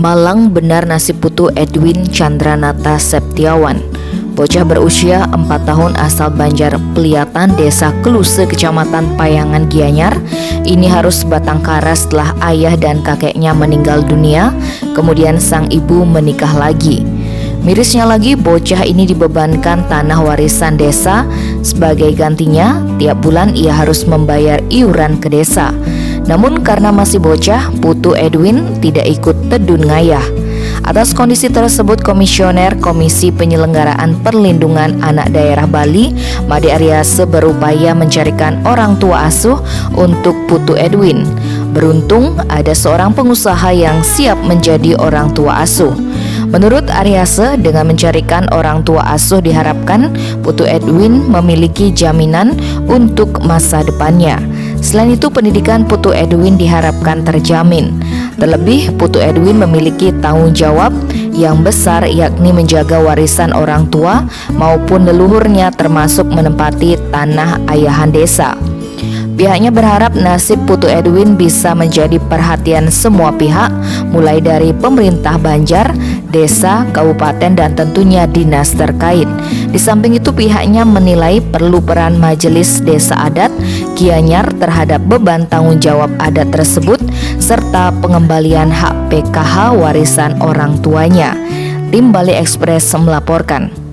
Malang benar nasib putu Edwin Chandranata Septiawan. Bocah berusia 4 tahun asal Banjar Peliatan, Desa Keluse, Kecamatan Payangan, Gianyar, ini harus batang kara setelah ayah dan kakeknya meninggal dunia, kemudian sang ibu menikah lagi. Mirisnya lagi, bocah ini dibebankan tanah warisan desa. Sebagai gantinya, tiap bulan ia harus membayar iuran ke desa. Namun karena masih bocah, putu Edwin tidak ikut tedun ngayah. Atas kondisi tersebut, Komisioner Komisi Penyelenggaraan Perlindungan Anak Daerah Bali, Made Aryase, berupaya mencarikan orang tua asuh untuk putu Edwin. Beruntung ada seorang pengusaha yang siap menjadi orang tua asuh. Menurut Aryase, dengan mencarikan orang tua asuh diharapkan putu Edwin memiliki jaminan untuk masa depannya. Selain itu, pendidikan putu Edwin diharapkan terjamin. Terlebih, putu Edwin memiliki tanggung jawab yang besar, yakni menjaga warisan orang tua maupun leluhurnya, termasuk menempati tanah ayahan desa. Pihaknya berharap nasib putu Edwin bisa menjadi perhatian semua pihak, mulai dari pemerintah Banjar, desa, kabupaten, dan tentunya dinas terkait. Di samping itu, pihaknya menilai perlu peran Majelis Desa Adat Gianyar terhadap beban tanggung jawab adat tersebut, serta pengembalian hak PKH warisan orang tuanya. Tim Bali Express melaporkan.